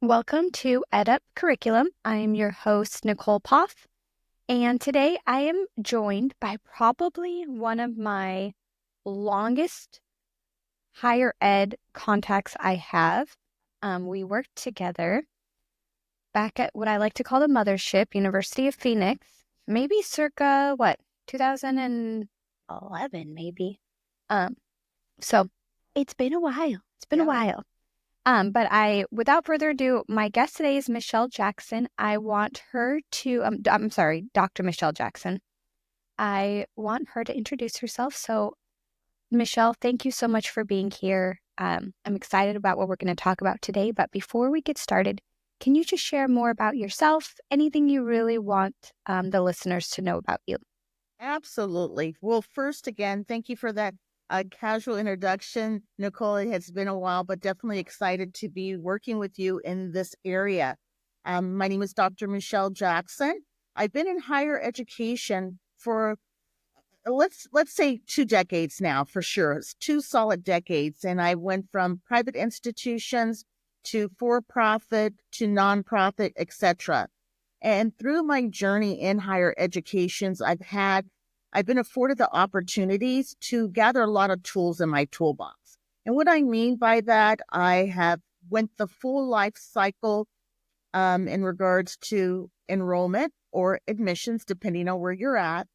Welcome to EdUp Curriculum. I am your host, Nicole Poff, and today I am joined by probably one of my longest higher ed contacts I have. We worked together back at what I like to call the mothership, University of Phoenix, maybe circa, 2011, maybe. Um, so it's been a while. It's been a Yeah. while. Without further ado, my guest today is Michelle Jackson. I want her to, I'm sorry, Dr. Michelle Jackson. I want her to introduce herself. So, Michelle, thank you so much for being here. I'm excited about what we're going to talk about today. But before we get started, can you just share more about yourself? Anything you really want the listeners to know about you? Absolutely. Well, first, again, thank you for that casual introduction. Nicole, it has been a while, but definitely excited to be working with you in this area. My name is Dr. Michelle Jackson. I've been in higher education for let's say 2 decades now, for sure. It's 2 solid decades, and I went from private institutions to for-profit to nonprofit, etc. And through my journey in higher educations, I've been afforded the opportunities to gather a lot of tools in my toolbox. And what I mean by that, I have went the full life cycle in regards to enrollment or admissions, depending on where you're at.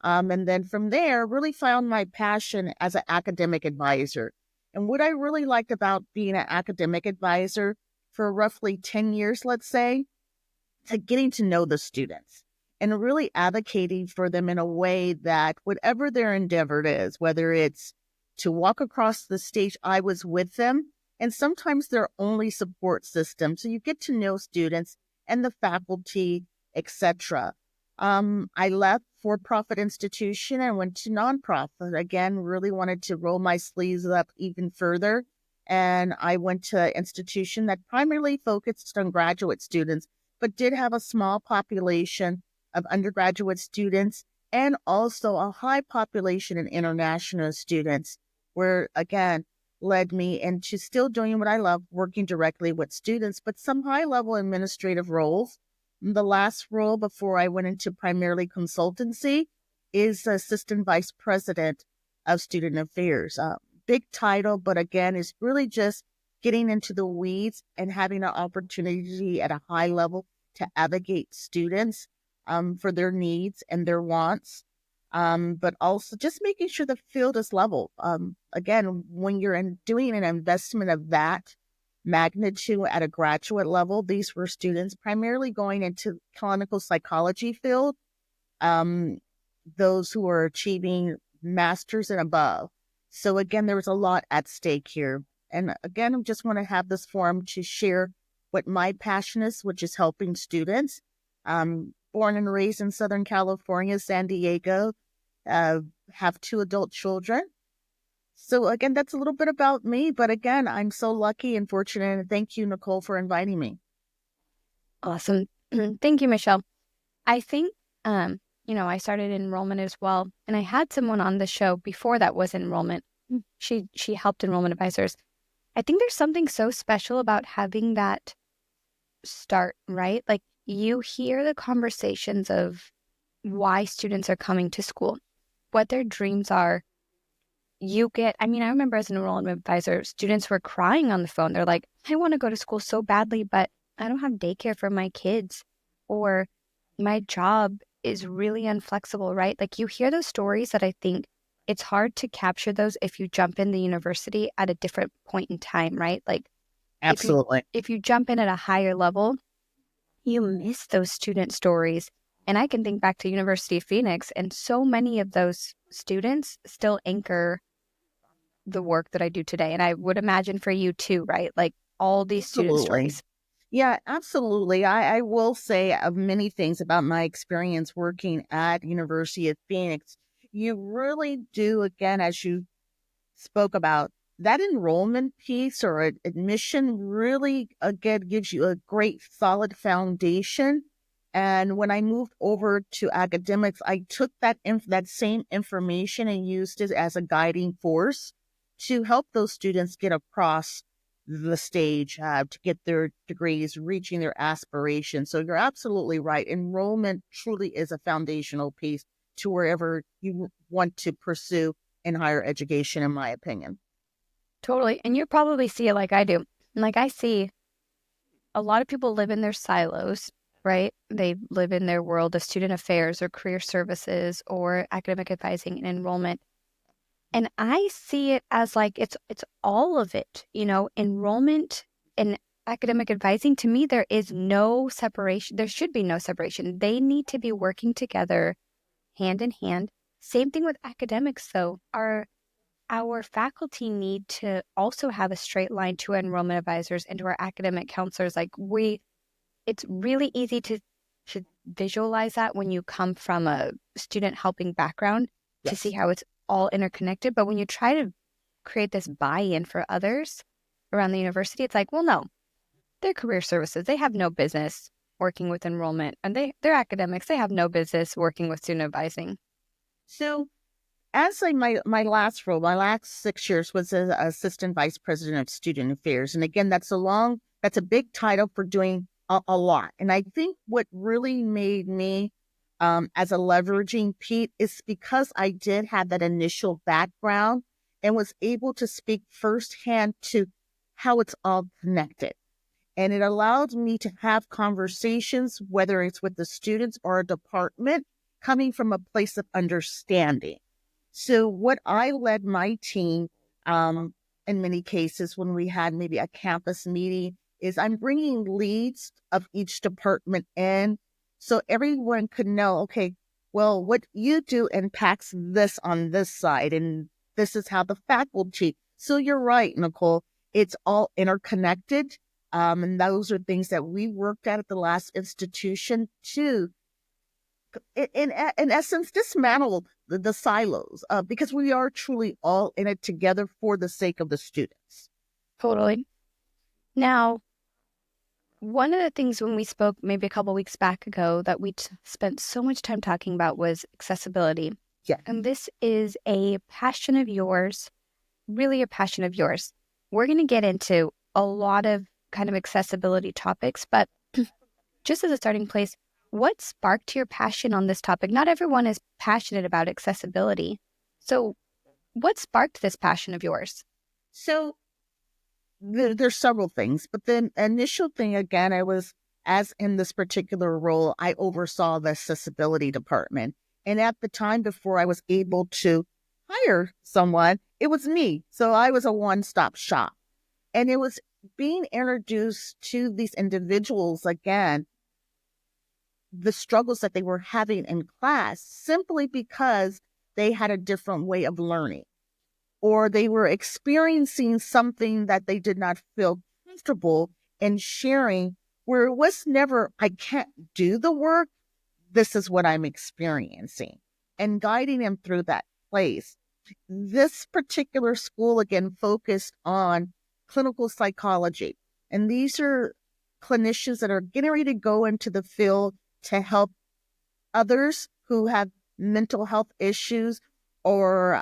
And then from there, really found my passion as an academic advisor. And what I really liked about being an academic advisor for roughly 10 years, let's say, to getting to know the students and really advocating for them in a way that whatever their endeavor is, whether it's to walk across the stage, I was with them, and sometimes their only support system. So you get to know students and the faculty, etc. I left for-profit institution and went to nonprofit. Again, really wanted to roll my sleeves up even further. And I went to an institution that primarily focused on graduate students but did have a small population of undergraduate students and also a high population in international students, where again led me into still doing what I love, working directly with students, but some high level administrative roles. The last role before I went into primarily consultancy is assistant vice president of student affairs. Big title, but again, is really just getting into the weeds and having an opportunity at a high level to advocate students for their needs and their wants, but also just making sure the field is level. Again, when you're doing an investment of that magnitude at a graduate level, these were students primarily going into clinical psychology field, um, those who are achieving masters and above. So again, there was a lot at stake here. And again, I just want to have this forum to share what my passion is, which is helping students. Born and raised in Southern California, San Diego, have 2 adult children. So again, that's a little bit about me. But again, I'm so lucky and fortunate. And thank you, Nicole, for inviting me. Awesome. Thank you, Michelle. I think, I started enrollment as well, and I had someone on the show before that was enrollment. She helped enrollment advisors. I think there's something so special about having that start, right? Like you hear the conversations of why students are coming to school, what their dreams are. I remember as an enrollment advisor, students were crying on the phone. They're like, I want to go to school so badly, but I don't have daycare for my kids, or my job is really inflexible, right? Like you hear those stories that I think it's hard to capture those if you jump in the university at a different point in time, right? Like if you Absolutely. if you jump in at a higher level, you miss those student stories. And I can think back to University of Phoenix, and so many of those students still anchor the work that I do today. And I would imagine for you too, right? Like all these student Absolutely. stories. Yeah, absolutely. I will say of many things about my experience working at University of Phoenix. You really do, again, as you spoke about, that enrollment piece or admission really, again, gives you a great solid foundation. And when I moved over to academics, I took that same information and used it as a guiding force to help those students get across the stage to get their degrees, reaching their aspirations. So you're absolutely right. Enrollment truly is a foundational piece to wherever you want to pursue in higher education, in my opinion. Totally. And you probably see it like I do. Like I see a lot of people live in their silos, right? They live in their world of student affairs or career services or academic advising and enrollment. And I see it as like it's all of it, enrollment and academic advising. To me, there is no separation. There should be no separation. They need to be working together hand in hand. Same thing with academics, though. Our faculty need to also have a straight line to our enrollment advisors and to our academic counselors. It's really easy to visualize that when you come from a student helping background to see Yes. how it's all interconnected. But when you try to create this buy-in for others around the university, it's like, well, no, they're career services. They have no business working with enrollment, and they're academics. They have no business working with student advising. So as my last role, my last 6 years was as assistant vice president of student affairs. And again, that's a big title for doing a lot. And I think what really made me as a leveraging Pete is because I did have that initial background and was able to speak firsthand to how it's all connected. And it allowed me to have conversations, whether it's with the students or a department, coming from a place of understanding. So what I led my team, in many cases, when we had maybe a campus meeting, is I'm bringing leads of each department in so everyone could know, okay, well, what you do impacts this on this side, and this is how the faculty. So you're right, Nicole. It's all interconnected. And those are things that we worked at the last institution too in essence, dismantle the silos because we are truly all in it together for the sake of the students. Totally. Now, one of the things when we spoke maybe a couple weeks back ago that we spent so much time talking about was accessibility. Yeah. And this is a passion of yours, really a passion of yours. We're going to get into a lot of kind of accessibility topics, but just as a starting place, what sparked your passion on this topic? Not everyone is passionate about accessibility. So, what sparked this passion of yours? So there's several things, but the initial thing, again, as in this particular role, I oversaw the accessibility department. And at the time before I was able to hire someone, it was me. So I was a one-stop shop. And it was being introduced to these individuals again, the struggles that they were having in class simply because they had a different way of learning or they were experiencing something that they did not feel comfortable in sharing, where it was never, I can't do the work. This is what I'm experiencing, and guiding them through that place. This particular school, again, focused on clinical psychology. And these are clinicians that are getting ready to go into the field to help others who have mental health issues or,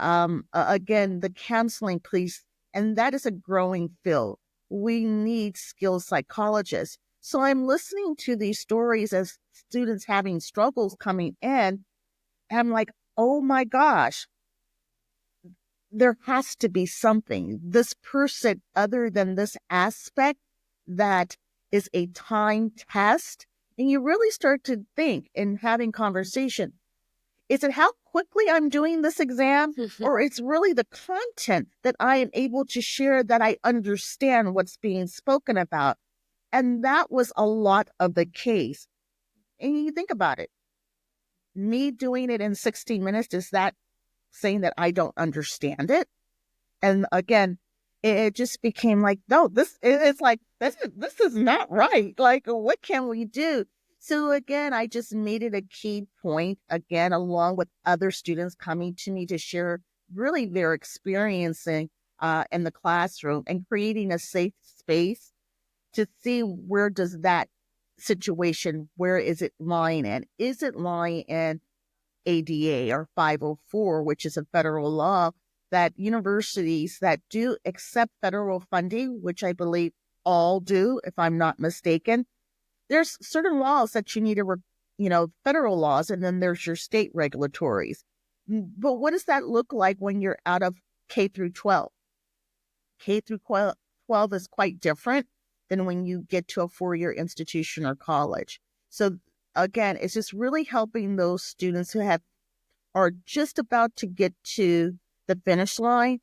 again, the counseling piece. And that is a growing field. We need skilled psychologists. So I'm listening to these stories as students having struggles coming in. And I'm like, oh my gosh, there has to be something. This person, other than this aspect, that is a time test. And you really start to think in having conversation. Is it how quickly I'm doing this exam, or it's really the content that I am able to share that I understand what's being spoken about? And that was a lot of the case. And you think about it, me doing it in 16 minutes, is that saying that I don't understand it? And again, it just became like, no, it's like, this is not right. Like, what can we do? So again, I just made it a key point, again, along with other students coming to me to share really their experiencing in the classroom and creating a safe space to see where does that situation, where is it lying in? Is it lying in ADA or 504, which is a federal law, that universities that do accept federal funding, which I believe all do, if I'm not mistaken, there's certain laws that you need to, federal laws, and then there's your state regulatories. But what does that look like when you're out of K through 12? K through 12 is quite different than when you get to a 4-year institution or college. So again, it's just really helping those students who are just about to get to the finish line,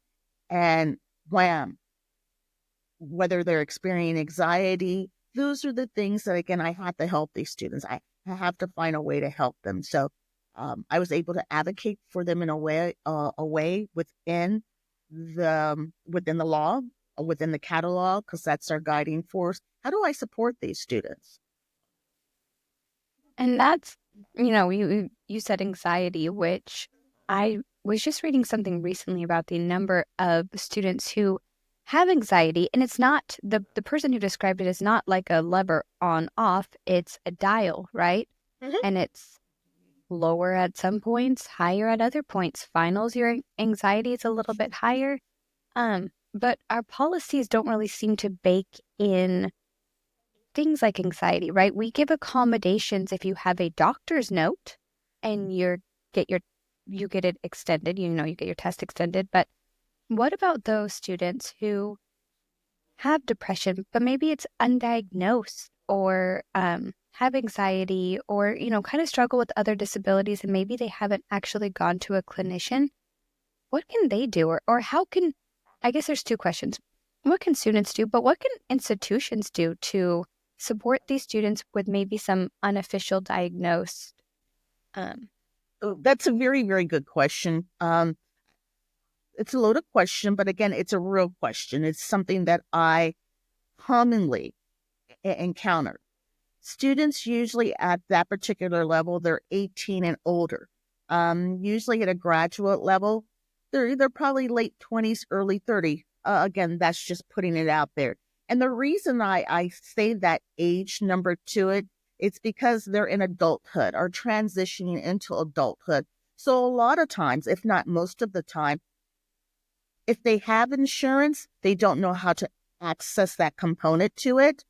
and wham, whether they're experiencing anxiety, those are the things that, again, I have to help these students. I have to find a way to help them. So I was able to advocate for them in a way within the law, within the catalog, because that's our guiding force. How do I support these students? And that's, you said anxiety, which I was just reading something recently about the number of students who have anxiety. And it's not the person who described it is not like a lever on off, it's a dial, right? Mhm. And it's lower at some points, higher at other points. Finals, your anxiety is a little bit higher. But our policies don't really seem to bake in things like anxiety, right? We give accommodations if you have a doctor's note and get your you get it extended, you get your test extended. But what about those students who have depression, but maybe it's undiagnosed or have anxiety or, kind of struggle with other disabilities and maybe they haven't actually gone to a clinician? What can they do? Or how can, I guess there's two questions. What can students do, but what can institutions do to support these students with maybe some unofficial diagnosed? Um, Oh, that's a very, very good question. It's a loaded question, but again, it's a real question. It's something that I commonly encounter. Students usually at that particular level, they're 18 and older. Usually at a graduate level, they're either probably late 20s, early 30. Again, that's just putting it out there. And the reason I say that age number to it, it's because they're in adulthood or transitioning into adulthood. So a lot of times, if not most of the time, if they have insurance, they don't know how to access that component to it,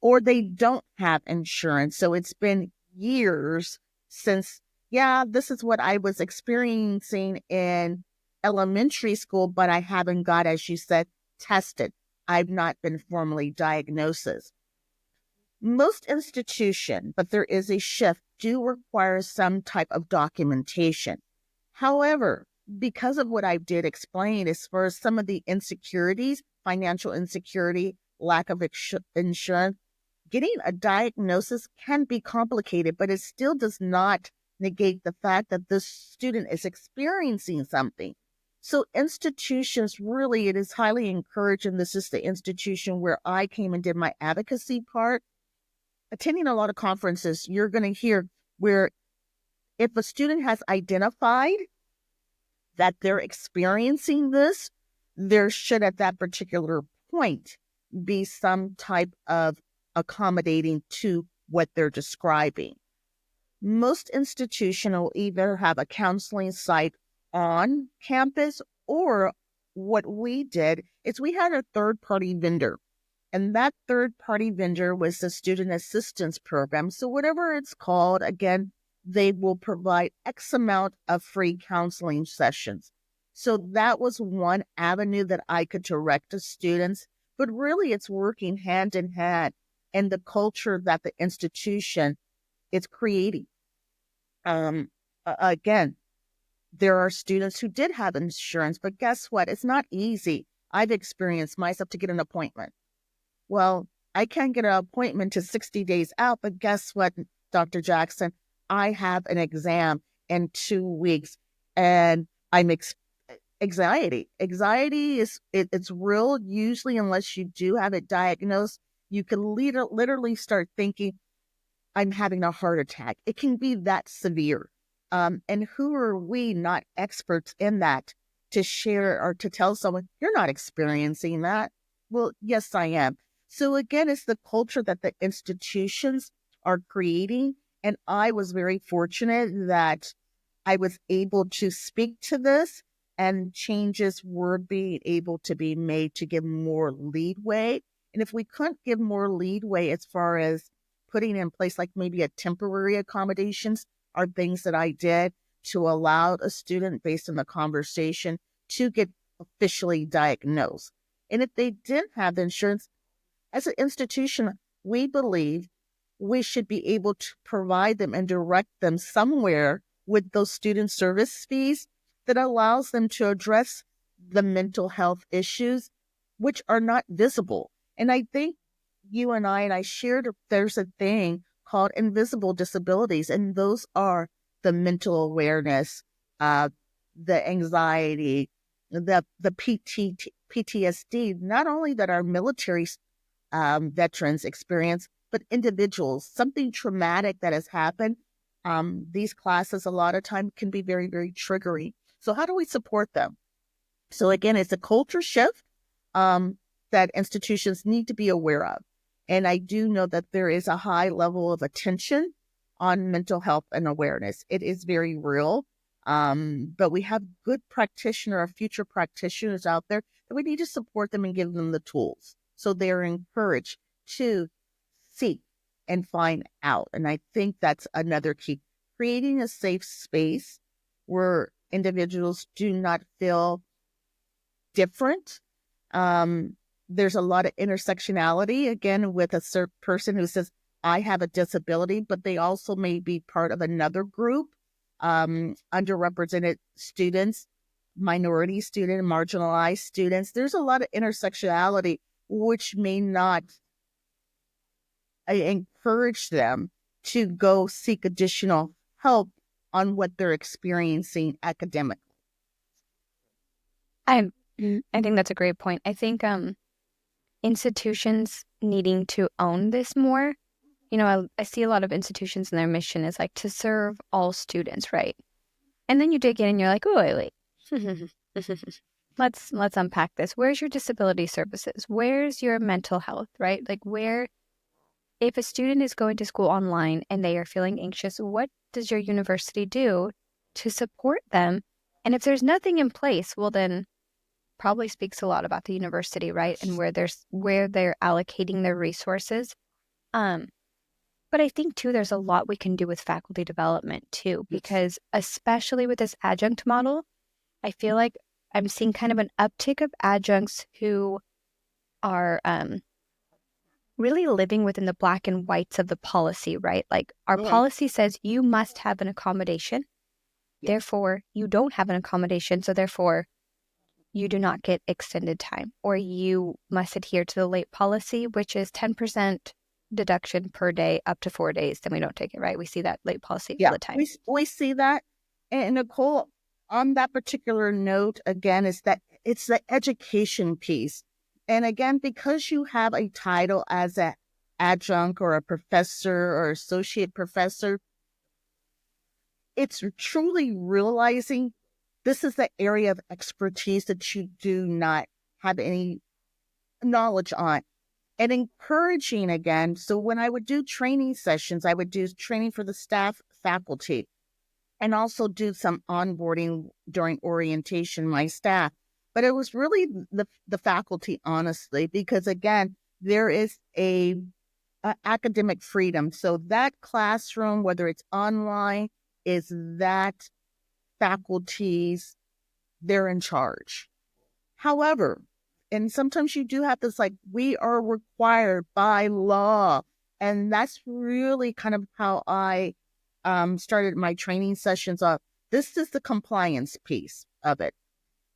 or they don't have insurance. So it's been years since, yeah, this is what I was experiencing in elementary school, but I haven't got, as you said, tested. I've not been formally diagnosed. Most institutions, but there is a shift, do require some type of documentation. However, because of what I did explain, as far as some of the insecurities, financial insecurity, lack of insurance, getting a diagnosis can be complicated, but it still does not negate the fact that the student is experiencing something. So institutions really, it is highly encouraged, and this is the institution where I came and did my advocacy part. Attending a lot of conferences, you're going to hear where if a student has identified that they're experiencing this, there should at that particular point be some type of accommodating to what they're describing. Most institutions will either have a counseling site on campus, or what we did is we had a third party vendor. And that third party vendor was the student assistance program. So, whatever it's called, again, they will provide X amount of free counseling sessions. So, that was one avenue that I could direct to students. But really, it's working hand in hand in the culture that the institution is creating. Again, there are students who did have insurance, but guess what? It's not easy. I've experienced myself to get an appointment. Well, I can't get an appointment to 60 days out, but guess what, Dr. Jackson? I have an exam in 2 weeks, and I'm anxiety. Anxiety it's real. Usually, unless you do have it diagnosed, you can literally start thinking, I'm having a heart attack. It can be that severe. And who are we, not experts in that, to share or to tell someone, you're not experiencing that? Well, yes, I am. So again, it's the culture that the institutions are creating. And I was very fortunate that I was able to speak to this and changes were being able to be made to give more leadway. And if we couldn't give more leadway as far as putting in place, like maybe a temporary accommodations, are things that I did to allow a student, based on the conversation, to get officially diagnosed. And if they didn't have the insurance, as an institution, we believe we should be able to provide them and direct them somewhere with those student service fees that allows them to address the mental health issues, which are not visible. And I think you and I shared, there's a thing called invisible disabilities, and those are the mental awareness, uh, the anxiety, the PTSD, not only that our military veterans experience, but individuals, something traumatic that has happened. These classes a lot of time can be very, very triggering. So how do we support them? So again, it's a culture shift um, that institutions need to be aware of. And I do know that there is a high level of attention on mental health and awareness. It is very real. But we have good practitioner or future practitioners out there that we need to support them and give them the tools so they're encouraged to seek and find out. And I think that's another key. Creating a safe space where individuals do not feel different. Um, there's a lot of intersectionality, again, with a certain person who says, I have a disability, but they also may be part of another group, underrepresented students, minority students, marginalized students. There's a lot of intersectionality, which may not encourage them to go seek additional help on what they're experiencing academically. I I think that's a great point. I think institutions needing to own this more. I see a lot of institutions and their mission is like to serve all students, right? And then you dig in and you're like, oh, wait. Let's unpack this. Where's your disability services? Where's your mental health, right? Like where if a student is going to school online and they are feeling anxious, what does your university do to support them? And if there's nothing in place, well then probably speaks a lot about the university, right? And where they're allocating their resources. Um, but I think too, there's a lot we can do with faculty development too, because especially with this adjunct model, I feel like I'm seeing kind of an uptick of adjuncts who are really living within the black and whites of the policy, right? Like our Mhm. policy says you must have an accommodation. Yeah. Therefore, you don't have an accommodation. So therefore, you do not get extended time, or you must adhere to the late policy, which is 10% deduction per day up to 4 days. Then we don't take it, right? We see that late policy all Yeah, the time. we see that. And Nicole, on that particular note, again, is that it's the education piece. And again, because you have a title as an adjunct or a professor or associate professor, it's truly realizing this is the area of expertise that you do not have any knowledge on. And encouraging again. So when I would do training sessions, I would do training for the staff, faculty, and also do some onboarding during orientation, my staff. But it was really the faculty, honestly, because again, there is a academic freedom. So that classroom, whether it's online, is that faculty's, they're in charge. However, and sometimes you do have this, like, we are required by law. And that's really kind of how I started my training sessions off. This is the compliance piece of it.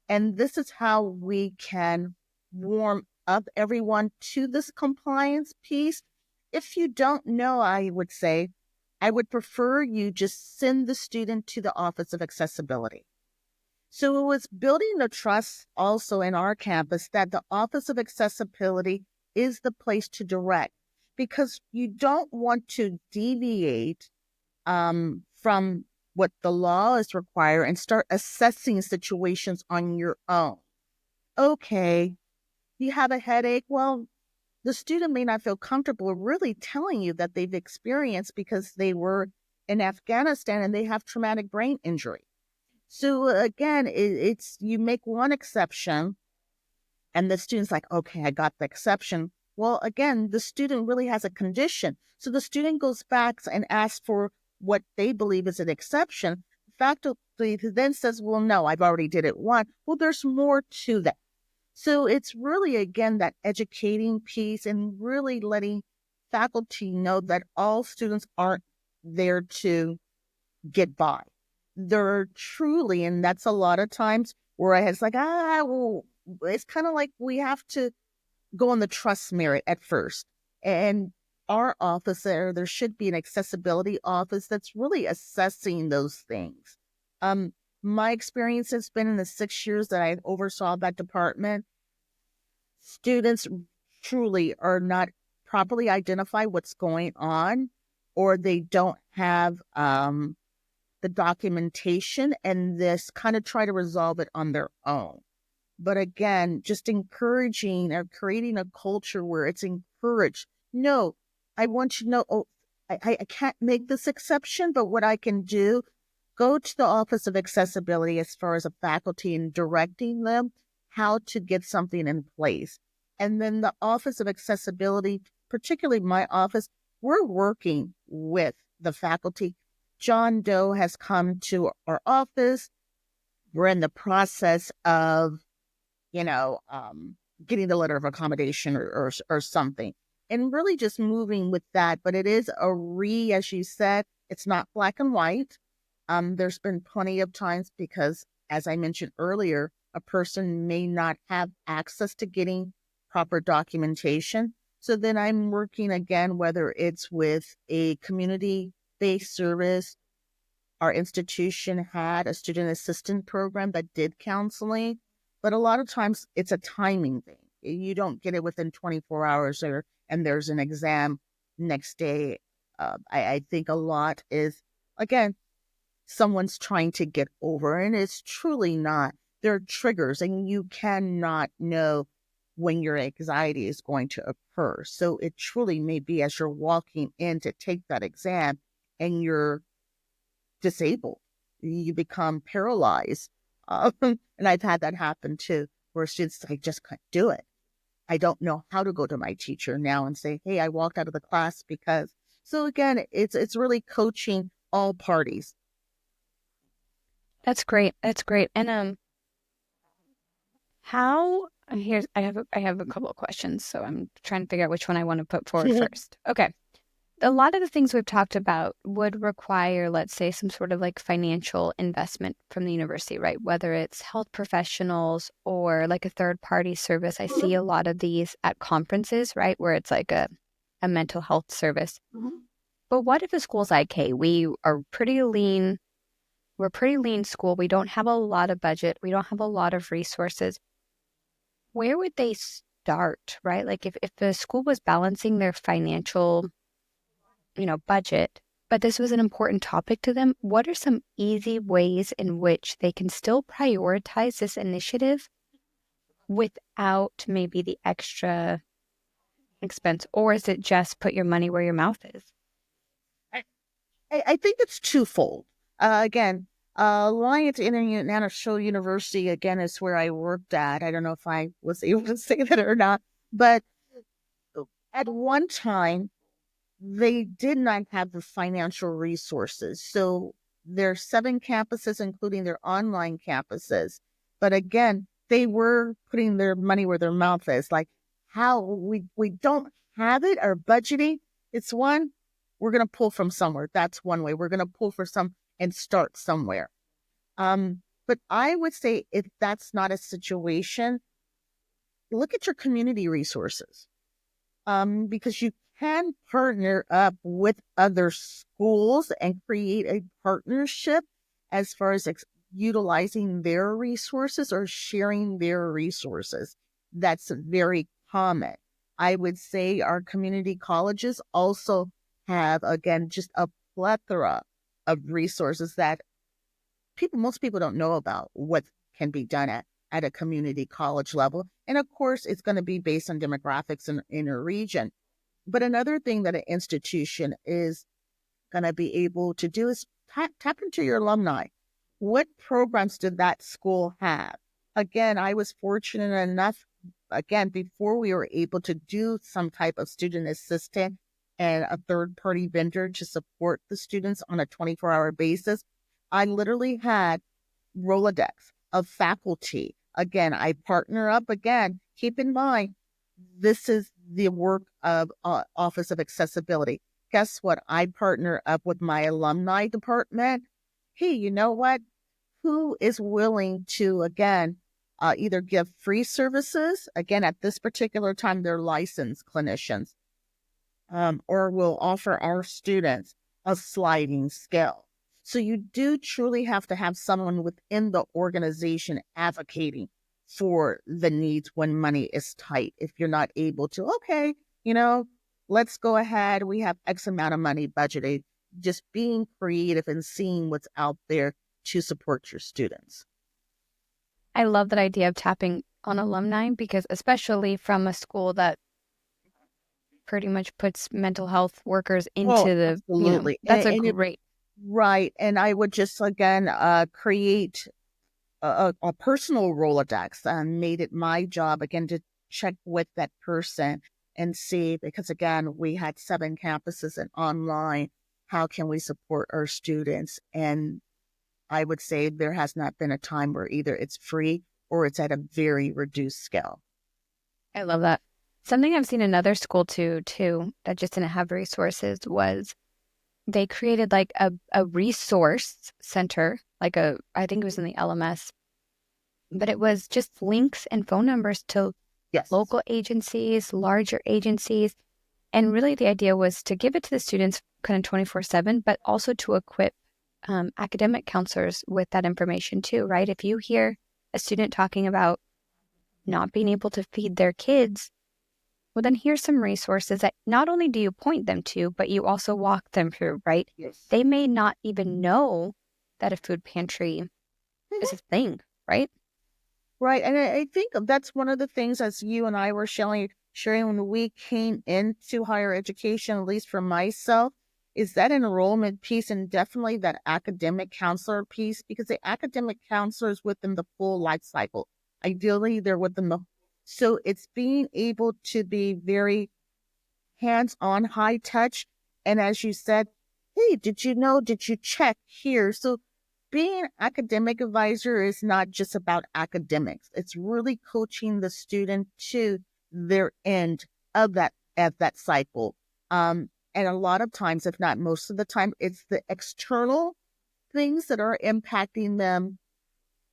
And this is how we can warm up everyone to this compliance piece. If you don't know, I would say, I would prefer you just send the student to the Office of Accessibility. So it was building the trust also in our campus that the Office of Accessibility is the place to direct, because you don't want to deviate from what the law is required and start assessing situations on your own. Okay, you have a headache. Well, the student may not feel comfortable really telling you that they've experienced because they were in Afghanistan and they have traumatic brain injury. So again, it's you make one exception, and the student's like, okay, I got the exception. Well, again, the student really has a condition. So the student goes back and asks for what they believe is an exception. Faculty then says, well, no, I've already did it one. Well, there's more to that. So it's really, again, that educating piece and really letting faculty know that all students aren't there to get by. They're truly, and that's a lot of times where it's like, well, it's kind of like we have to go on the trust merit at first. And our office there should be an accessibility office that's really assessing those things. Um, my experience has been in the 6 years that I oversaw that department, students truly are not properly identify what's going on, or they don't have the documentation, and this kind of try to resolve it on their own. But again, just encouraging or creating a culture where it's encouraged. No, I want you to know, oh, I can't make this exception, but what I can do, go to the Office of Accessibility as far as a faculty and directing them how to get something in place. And then the Office of Accessibility, particularly my office, we're working with the faculty. John Doe has come to our office. We're in the process of you know, getting the letter of accommodation or something, and really just moving with that. But it is as you said, it's not black and white. There's been plenty of times because, as I mentioned earlier, a person may not have access to getting proper documentation. So then I'm working again, whether it's with a community based service. Our institution had a student assistant program that did counseling, but a lot of times it's a timing thing. You don't get it within 24 hours and there's an exam next day. I think a lot is, again, someone's trying to get over, and it's truly not. There are triggers, and you cannot know when your anxiety is going to occur. So it truly may be as you're walking in to take that exam and you're disabled. You become paralyzed. And I've had that happen too, where students, I just can't do it. I don't know how to go to my teacher now and say, hey, I walked out of the class because. So again, it's really coaching all parties. That's great. That's great. And how here's I have a couple of questions, so I'm trying to figure out which one I want to put forward first. Okay. A lot of the things we've talked about would require, let's say, some sort of like financial investment from the university, right? Whether it's health professionals or like a third party service. I see a lot of these at conferences, right? Where it's like a mental health service. But what if a school's like, hey, we are pretty lean. We're a pretty lean school. We don't have a lot of budget. We don't have a lot of resources. Where would they start, right? Like if the school was balancing their financial budget, but this was an important topic to them, what are some easy ways in which they can still prioritize this initiative without maybe the extra expense? Or is it just put your money where your mouth is? I, I think it's twofold. Again, Alliance International University, again, is where I worked at. I don't know if I was able to say that or not, but at one time, they did not have the financial resources. So there's 7 campuses, including their online campuses. But again, they were putting their money where their mouth is. Like how we don't have it, our budgeting. It's one, we're gonna pull from somewhere. That's one way. We're gonna pull for some and start somewhere. But I would say if that's not a situation, look at your community resources, because you can partner up with other schools and create a partnership as far as utilizing their resources or sharing their resources. That's very common. I would say our community colleges also have, again, just a plethora of resources that most people don't know about what can be done at a community college level. And of course, it's going to be based on demographics in a region. But another thing that an institution is going to be able to do is tap into your alumni. what programs did that school have? Again, I was fortunate enough, again, before we were able to do some type of student assistant and a third party vendor to support the students on a 24-hour basis, I literally had Rolodex of faculty. Again, I partner up again. Keep in mind, this is the work of Office of Accessibility. Guess what? I partner up with my alumni department. Hey, you know what? Who is willing to, again, either give free services? Again, at this particular time, they're licensed clinicians, or will offer our students a sliding scale. So you do truly have to have someone within the organization advocating for the needs when money is tight. If you're not able to, okay, you know, let's go ahead. We have X amount of money budgeted. Just being creative and seeing what's out there to support your students. I love that idea of tapping on alumni because especially from a school that pretty much puts mental health workers Oh, into the, absolutely. that's a And it, great. right. And I would just, again, create a personal Rolodex and made it my job again to check with that person and see, because again, we had 7 campuses and online, how can we support our students? And I would say there has not been a time where either it's free or it's at a very reduced scale. I love that. Something I've seen another school too, that just didn't have resources was they created like a resource center, like I think it was in the LMS, but it was just links and phone numbers to Yes. local agencies, larger agencies. And really the idea was to give it to the students kind of 24/7, but also to equip academic counselors with that information too, right? If you hear a student talking about not being able to feed their kids, well, then here's some resources that not only do you point them to, but you also walk them through, right? Yes. They may not even know that a food pantry is a thing, right? Right. And I think that's one of the things, as you and I were sharing when we came into higher education, at least for myself, is that enrollment piece and definitely that academic counselor piece, because the academic counselor is within the full life cycle. Ideally, they're within the, so it's being able to be very hands on, high touch. And as you said, hey, did you know? Did you check here? So being an academic advisor is not just about academics. It's really coaching the student to their end of that cycle. And a lot of times, if not most of the time, it's the external things that are impacting them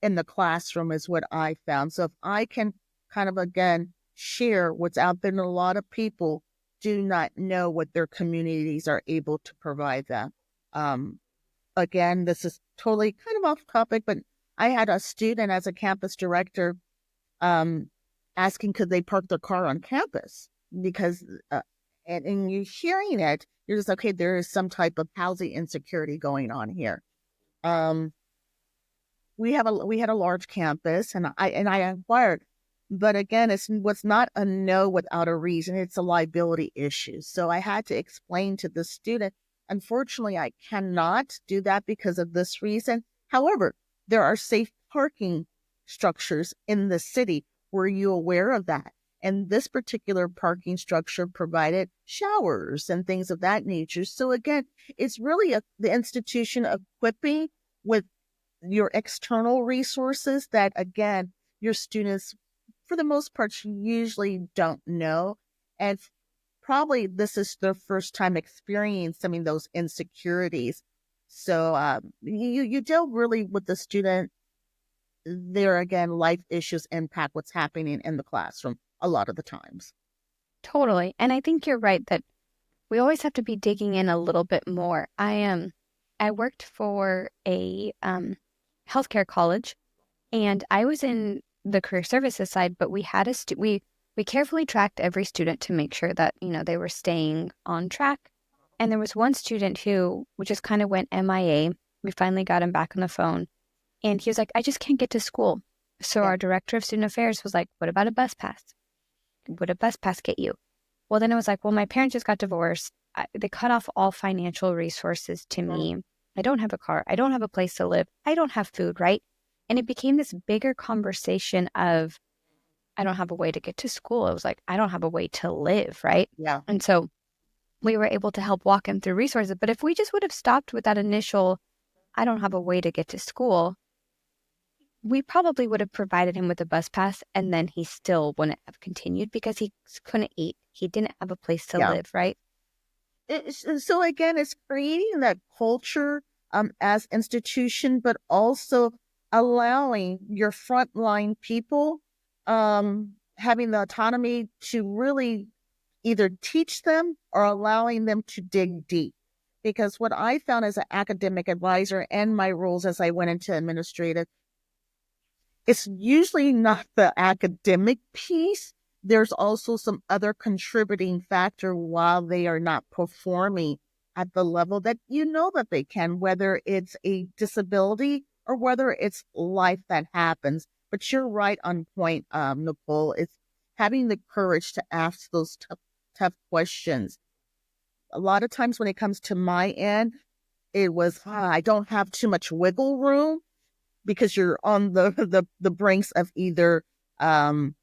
in the classroom is what I found. So if I can kind of again share what's out there, and a lot of people do not know what their communities are able to provide them. Um, Again, this is totally kind of off topic, but I had a student as a campus director um, asking could they park their car on campus because, and you're hearing it, you're just okay. There is some type of housing insecurity going on here. Um, we had a large campus, and I inquired, but again, it's was not a no without a reason. It's a liability issue. So I had to explain to the student, unfortunately, I cannot do that because of this reason. However, there are safe parking structures in the city. Were you aware of that? And this particular parking structure provided showers and things of that nature. So again, it's really the institution equipping with your external resources that, again, your students, for the most part, usually don't know. And probably this is their first time experiencing some of those insecurities. So you deal really with the student. There again, life issues impact what's happening in the classroom a lot of the times. Totally. And I think you're right that we always have to be digging in a little bit more. I worked for a healthcare college and I was in the career services side, but we had we carefully tracked every student to make sure that, they were staying on track. And there was one student who just kind of went MIA. We finally got him back on the phone and he was like, I just can't get to school. So Yeah. our director of student affairs was like, what about a bus pass? Would a bus pass get you? Well, then it was like, well, my parents just got divorced. They cut off all financial resources to me. I don't have a car. I don't have a place to live. I don't have food, right? And it became this bigger conversation of, I don't have a way to get to school. It was like, I don't have a way to live, right? Yeah. And so we were able to help walk him through resources. But if we just would have stopped with that initial, I don't have a way to get to school, we probably would have provided him with a bus pass and then he still wouldn't have continued because he couldn't eat. He didn't have a place to Yeah. live, right? So again, it's creating that culture as institution, but also allowing your frontline people having the autonomy to really either teach them or allowing them to dig deep. Because what I found as an academic advisor and my roles as I went into administrative, it's usually not the academic piece. There's also some other contributing factor while they are not performing at the level that you know that they can, whether it's a disability or whether it's life that happens. But you're right on point, Nicole. It's having the courage to ask those tough questions. A lot of times when it comes to my end, it was, I don't have too much wiggle room because you're on the brinks of either um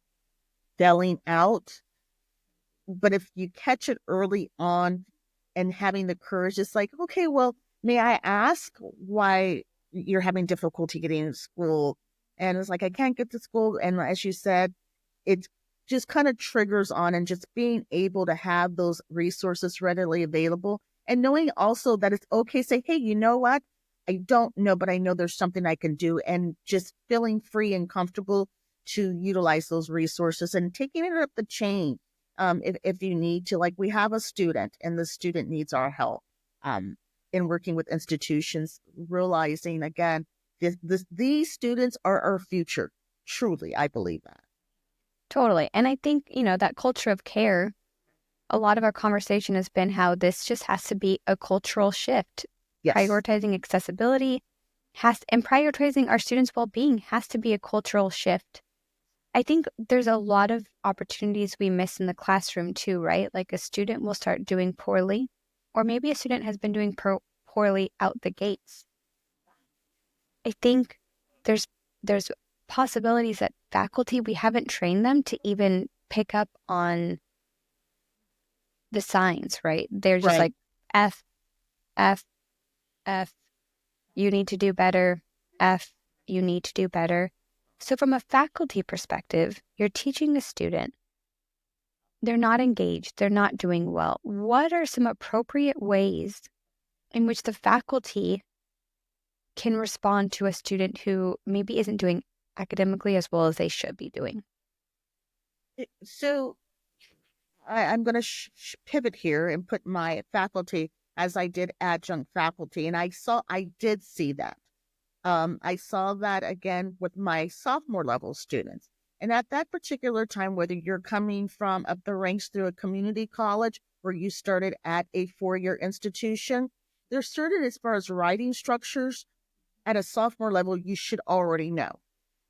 selling out. But if you catch it early on and having the courage, it's like, okay, well, may I ask why you're having difficulty getting to school? And it's like, I can't get to school. And as you said, it just kind of triggers on and just being able to have those resources readily available and knowing also that it's okay to say, hey, you know what? I don't know, but I know there's something I can do, and just feeling free and comfortable to utilize those resources and taking it up the chain. If you need to, like we have a student and the student needs our help in working with institutions, realizing again, these students are our future. Truly, I believe that. Totally. And I think, that culture of care, a lot of our conversation has been how this just has to be a cultural shift. Yes. Prioritizing accessibility and prioritizing our students' well-being has to be a cultural shift. I think there's a lot of opportunities we miss in the classroom too, right? Like a student will start doing poorly, or maybe a student has been doing poorly out the gates. I think there's there's possibilities that faculty, we haven't trained them to even pick up on the signs, right? They're just Right. like F, F, F, you need to do better. F, you need to do better. So from a faculty perspective, you're teaching a student, they're not engaged, they're not doing well. What are some appropriate ways in which the faculty can respond to a student who maybe isn't doing academically as well as they should be doing? So I'm going to pivot here and put my faculty as I did adjunct faculty, and I did see that. I saw that again with my sophomore level students. And at that particular time, whether you're coming from up the ranks through a community college or you started at a 4-year institution, there's certain as far as writing structures at a sophomore level you should already know.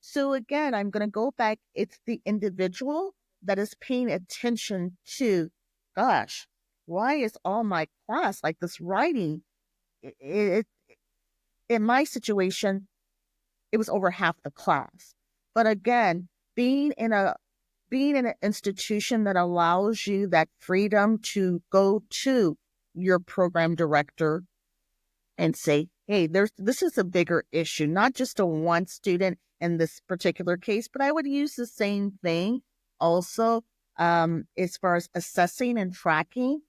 So again, I'm going to go back. It's the individual that is paying attention to, gosh, why is all my class like this writing? It in my situation, it was over half the class. But again, being in a being in an institution that allows you that freedom to go to your program director and say, hey, this is a bigger issue, not just a one student in this particular case, but I would use the same thing also as far as assessing and tracking.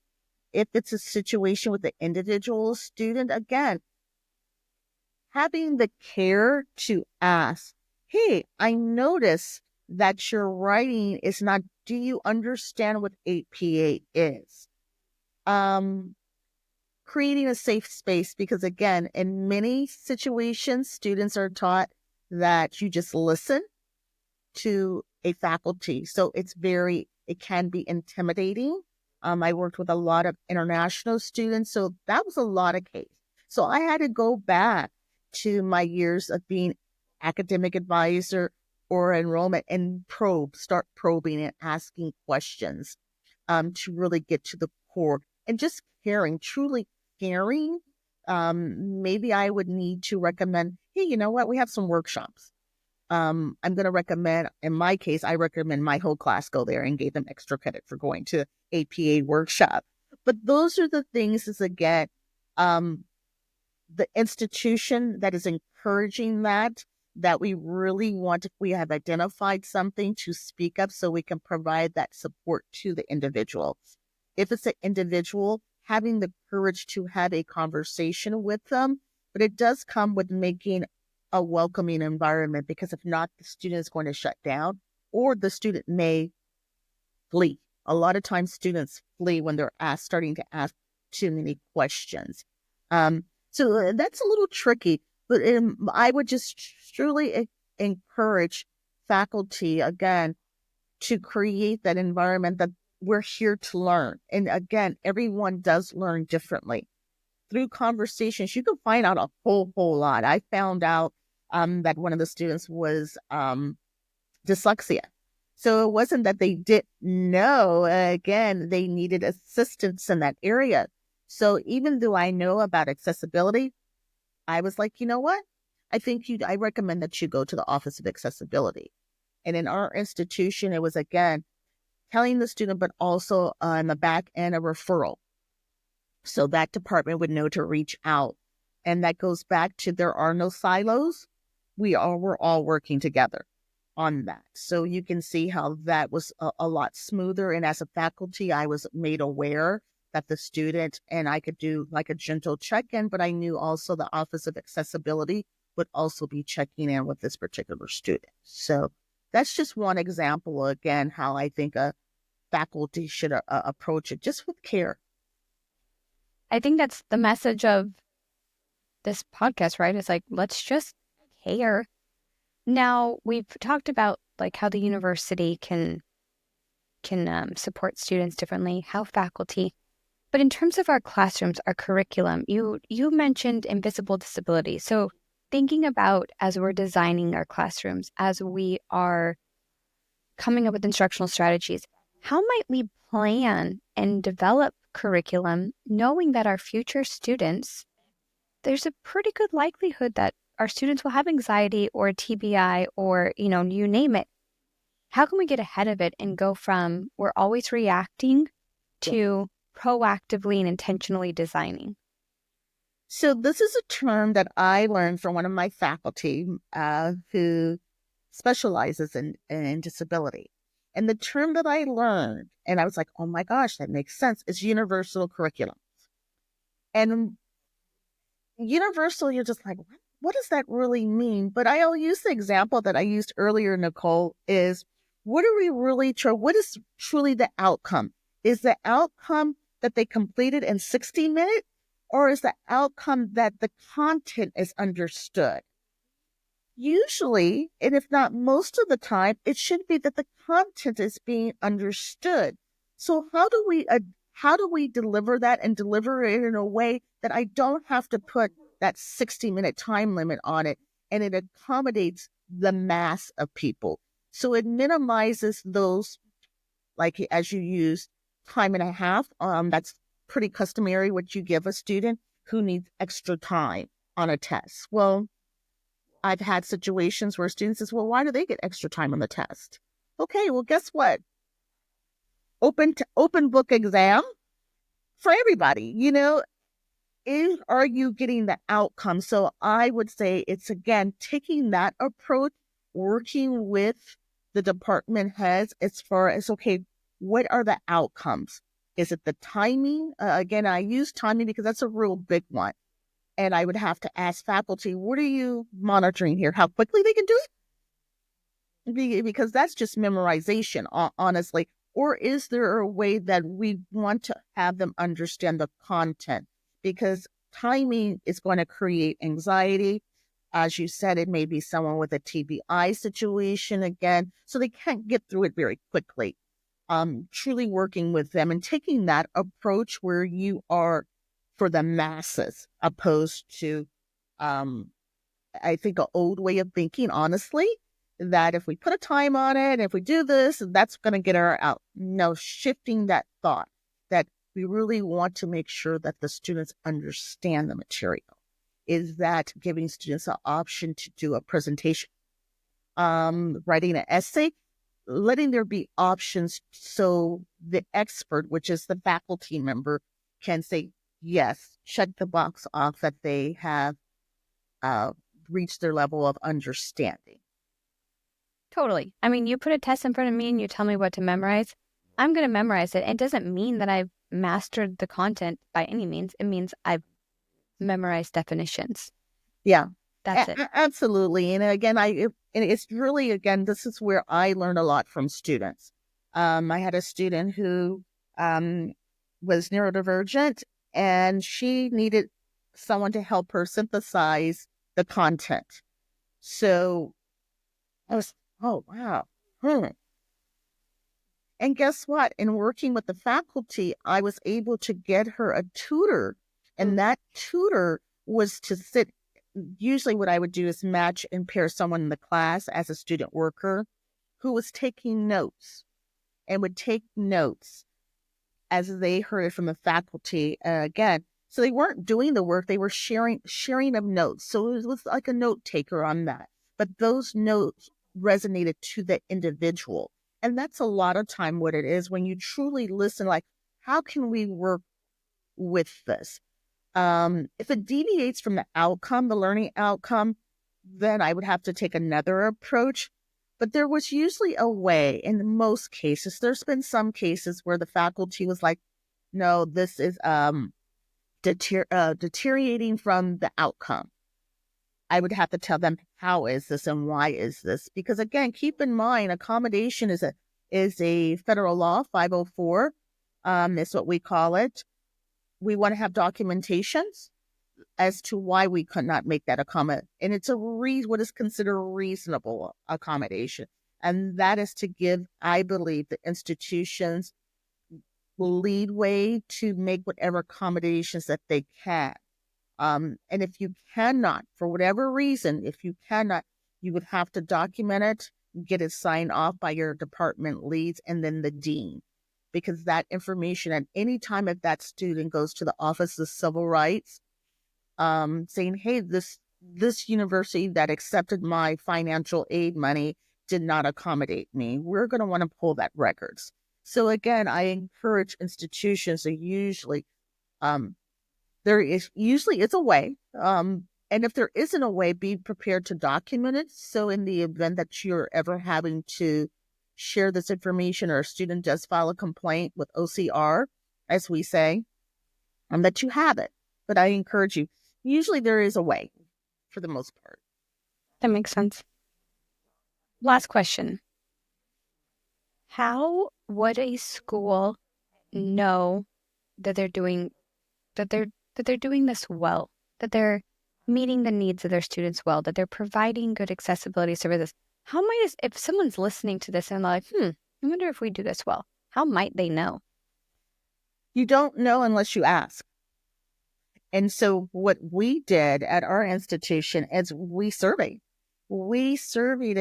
If it's a situation with the individual student, again, having the care to ask, hey, I notice that your writing is not, do you understand what APA is? Um, Creating a safe space, because again, in many situations, students are taught that you just listen to a faculty. So it can be intimidating. I worked with a lot of international students, so that was a lot of case. So I had to go back to my years of being academic advisor or enrollment and start probing and asking questions to really get to the core and just caring, truly caring maybe I would need to recommend, hey, you know what? We have some workshops. I'm going to recommend, in my case, I recommend my whole class go there and gave them extra credit for going to APA workshop. But those are the things is again, um, the institution that is encouraging that we really want to, we have identified something to speak up so we can provide that support to the individual. If it's an individual, having the courage to have a conversation with them, but it does come with making a welcoming environment, because if not, the student is going to shut down or the student may flee. A lot of times students flee when they're starting to ask too many questions. Um, so that's a little tricky, but I would just truly encourage faculty, again, to create that environment that we're here to learn. And again, everyone does learn differently. Through conversations, you can find out a whole lot. I found out that one of the students was dyslexia. So it wasn't that they didn't know. Again, they needed assistance in that area. So even though I know about accessibility, I was like, you know what? I recommend that you go to the Office of Accessibility. And in our institution, it was again, telling the student, but also on the back end, a referral. So that department would know to reach out. And that goes back to there are no silos. We're all working together on that. So you can see how that was a lot smoother. And as a faculty, I was made aware that the student, and I could do like a gentle check-in, but I knew also the Office of Accessibility would also be checking in with this particular student. So that's just one example, again, how I think a faculty should approach it, just with care. I think that's the message of this podcast, right? It's like, let's just care. Now, we've talked about like how the university can support students differently, how faculty. But in terms of our classrooms, our curriculum, you mentioned invisible disability. So thinking about as we're designing our classrooms, as we are coming up with instructional strategies, how might we plan and develop curriculum knowing that our future students, there's a pretty good likelihood that our students will have anxiety or TBI or, you name it. How can we get ahead of it and go from we're always reacting to proactively and intentionally designing? So this is a term that I learned from one of my faculty who specializes in disability. And the term that I learned, and I was like, oh my gosh, that makes sense, is universal curriculum. And universal, you're just like, what does that really mean? But I'll use the example that I used earlier, Nicole, is what are we really what is truly the outcome? Is the outcome that they completed in 60 minutes, or is the outcome that the content is understood? Usually, and if not most of the time, it should be that the content is being understood. So how do we deliver that and deliver it in a way that I don't have to put that 60-minute time limit on it, and it accommodates the mass of people? So it minimizes those, like as you use time and a half. That's pretty customary what you give a student who needs extra time on a test. Well, I've had situations where students says, well, why do they get extra time on the test? Okay, well, guess what? Open book exam for everybody, are you getting the outcome? So I would say it's, again, taking that approach, working with the department heads as far as, okay, what are the outcomes? Is it the timing? Again, I use timing because that's a real big one. And I would have to ask faculty, what are you monitoring here? How quickly they can do it? Because that's just memorization, honestly. Or is there a way that we want to have them understand the content? Because timing is going to create anxiety. As you said, it may be someone with a TBI situation again, so they can't get through it very quickly. Truly working with them and taking that approach where you are for the masses, opposed to, I think, an old way of thinking, honestly, that if we put a time on it, if we do this, that's going to get her out. No, shifting that thought that we really want to make sure that the students understand the material. Is that giving students an option to do a presentation, writing an essay, letting there be options so the expert, which is the faculty member, can say, yes, check the box off that they have uh, reached their level of understanding. Totally. I mean, you put a test in front of me and you tell me what to memorize. I'm going to memorize it. It doesn't mean that I've mastered the content by any means. It means I've memorized definitions. Yeah, That's it. absolutely. And again, and it's really, again, this is where I learn a lot from students. I had a student who um, was neurodivergent, and she needed someone to help her synthesize the content. So I was, oh, wow. Hmm. And guess what? In working with the faculty, I was able to get her a tutor. And Mm. that tutor was to sit. Usually, what I would do is match and pair someone in the class as a student worker who was taking notes and would take notes as they heard it from the faculty. Again, so they weren't doing the work; they were sharing of notes. So it was like a note taker on that. But those notes resonated to the individual, and that's a lot of time what it is when you truly listen. Like, how can we work with this? If it deviates from the outcome, the learning outcome, then I would have to take another approach. But there was usually a way in most cases. There's been some cases where the faculty was like, no, this is deteriorating from the outcome. I would have to tell them, how is this and why is this? Because again, keep in mind, accommodation is a federal law, 504, is what we call it. We want to have documentations as to why we could not make that accommodation. And it's what is considered a reasonable accommodation. And that is to give, I believe, the institutions leadway to make whatever accommodations that they can. And if you cannot, for whatever reason, if you cannot, you would have to document it, get it signed off by your department leads and then the dean. Because that information at any time if that student goes to the Office of Civil Rights, saying, hey, this university that accepted my financial aid money did not accommodate me. We're going to want to pull that records. So again, I encourage institutions to um, it's a way. And if there isn't a way, be prepared to document it. So in the event that you're ever having to share this information or a student does file a complaint with OCR, as we say, that you have it. But I encourage you, usually there is a way for the most part. That makes sense. Last question. How would a school know that they're doing this well, that they're meeting the needs of their students well, that they're providing good accessibility services? How might if someone's listening to this and they're like, I wonder if we do this well, how might they know? You don't know unless you ask. And so what we did at our institution is we surveyed. We surveyed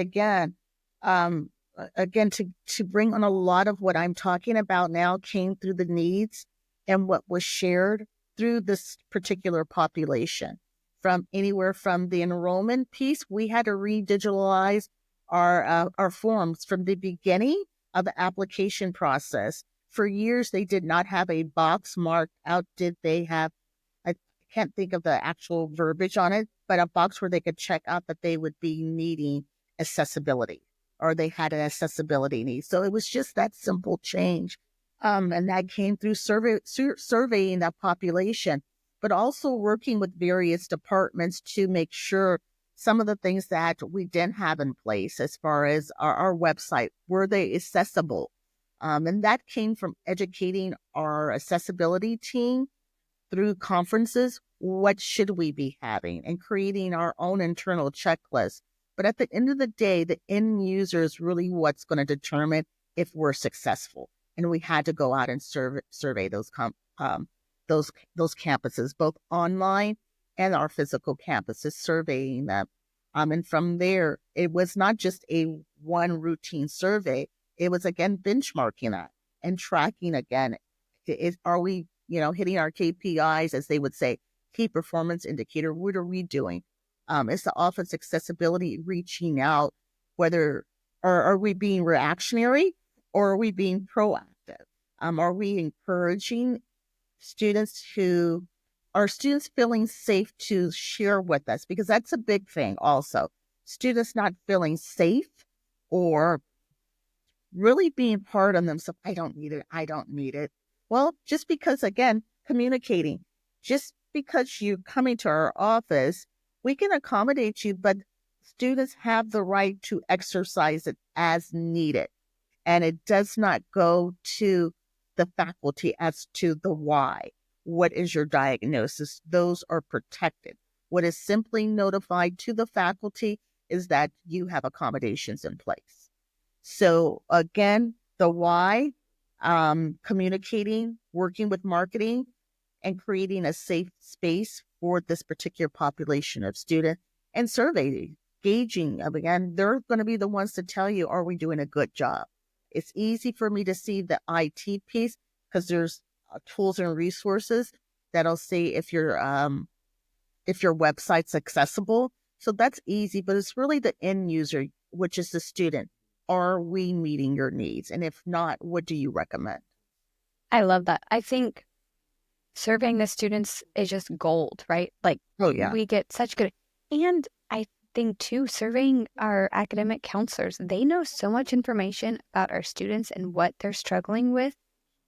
um, again to bring on a lot of what I'm talking about now came through the needs and what was shared through this particular population. From anywhere from the enrollment piece, we had to redigitalize our forms from the beginning of the application process. For years, they did not have a box marked out. Did they have I can't think of the actual verbiage on it, but a box where they could check out that they would be needing accessibility or they had an accessibility need. So it was just that simple change. And that came through surveying that population, but also working with various departments to make sure some of the things that we didn't have in place as far as our website, were they accessible? And that came from educating our accessibility team through conferences, what should we be having, and creating our own internal checklist. But at the end of the day, the end user is really what's going to determine if we're successful. And we had to go out and survey those campuses, both online and our physical campuses, surveying them. And from there, it was not just a one routine survey. It was again benchmarking that and tracking again Are we, hitting our KPIs, as they would say, key performance indicator? What are we doing? Is the office accessibility reaching out? Whether or are we being reactionary or are we being proactive? Are we encouraging students who are students feeling safe to share with us? Because that's a big thing also. Students not feeling safe or really being hard on themselves. I don't need it. I don't need it. Well, just because, again, communicating, just because you're coming to our office, we can accommodate you, but students have the right to exercise it as needed. And it does not go to the faculty as to the why. What is your diagnosis? Those are protected. What is simply notified to the faculty is that you have accommodations in place. So again, the why, communicating, working with marketing, and creating a safe space for this particular population of students, and surveying, gauging. Again, they're going to be the ones to tell you, are we doing a good job? It's easy for me to see the IT piece because there's tools and resources that'll say if your website's accessible. So that's easy, but it's really the end user, which is the student. Are we meeting your needs? And if not, what do you recommend? I love that. I think surveying the students is just gold, right? Like Oh, yeah. we get such good, and I think too, surveying our academic counselors, they know so much information about our students and what they're struggling with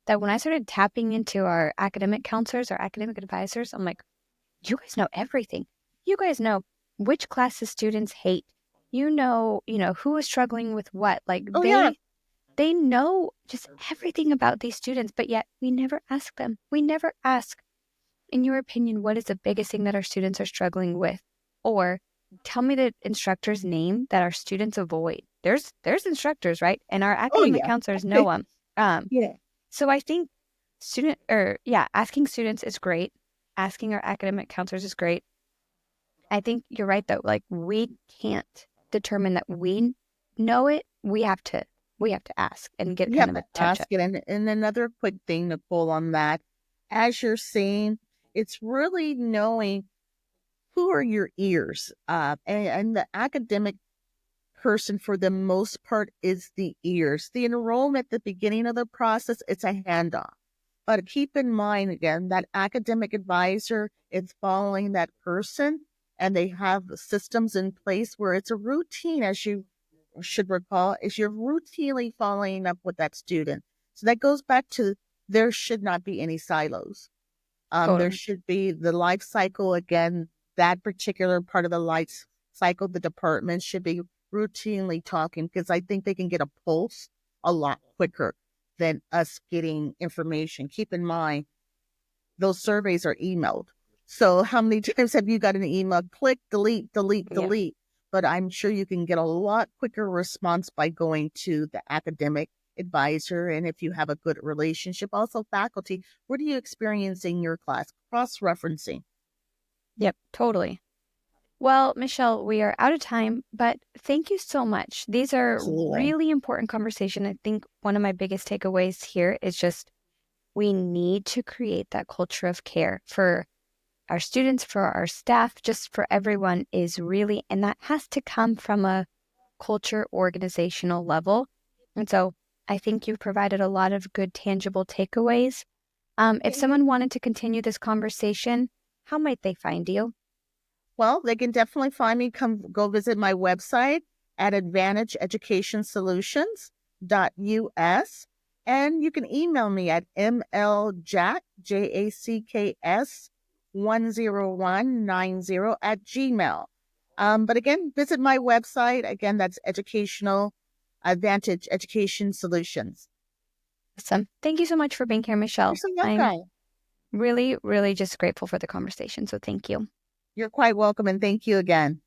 that when I started tapping into our academic counselors, our academic advisors, I'm like, you guys know everything. You guys know which classes students hate. Who is struggling with what. Like Oh, yeah. they know just everything about these students, but yet we never ask them. We never ask, in your opinion, what is the biggest thing that our students are struggling with? Or tell me the instructor's name that our students avoid. There's instructors, right? And our Oh, academic yeah. counselors know them. Yeah. So I think asking students is great. Asking our academic counselors is great. I think you're right though. Like we can't determine that we know it. We have to ask and get You kind have of to a temp ask check. it. And another quick thing, Nicole, on that, as you're saying, it's really knowing who are your ears. And the academic person, for the most part, is the ears. The enrollment at the beginning of the process, it's a handoff. But keep in mind, again, that academic advisor is following that person, and they have systems in place where it's a routine, as you should recall, is you're routinely following up with that student. So that goes back to there should not be any silos. There Totally. should be the life cycle. Again, that particular part of the life cycle, the department should be routinely talking because I think they can get a pulse a lot quicker than us getting information. Keep in mind, those surveys are emailed. So how many times have you got an email? Click, delete, delete, Yeah. delete. But I'm sure you can get a lot quicker response by going to the academic advisor. And if you have a good relationship, also faculty, what are you experiencing in your class? Cross referencing. Yep. Totally. Well, Michelle, we are out of time, but thank you so much. These are Absolutely. really important conversation. I think one of my biggest takeaways here is just we need to create that culture of care for our students, for our staff, just for everyone is really, and that has to come from a culture organizational level. And so I think you've provided a lot of good, tangible takeaways. If someone wanted to continue this conversation, how might they find you? Well, they can definitely find me. Come go visit my website at advantageeducationsolutions.us. And you can email me at mljack, JACKS 10190 at Gmail. But again, visit my website. Again, that's Educational Advantage Education Solutions. Awesome. Thank you so much for being here, You're Michelle. so I'm welcome. really, really just grateful for the conversation. So thank you. You're quite welcome. And thank you again.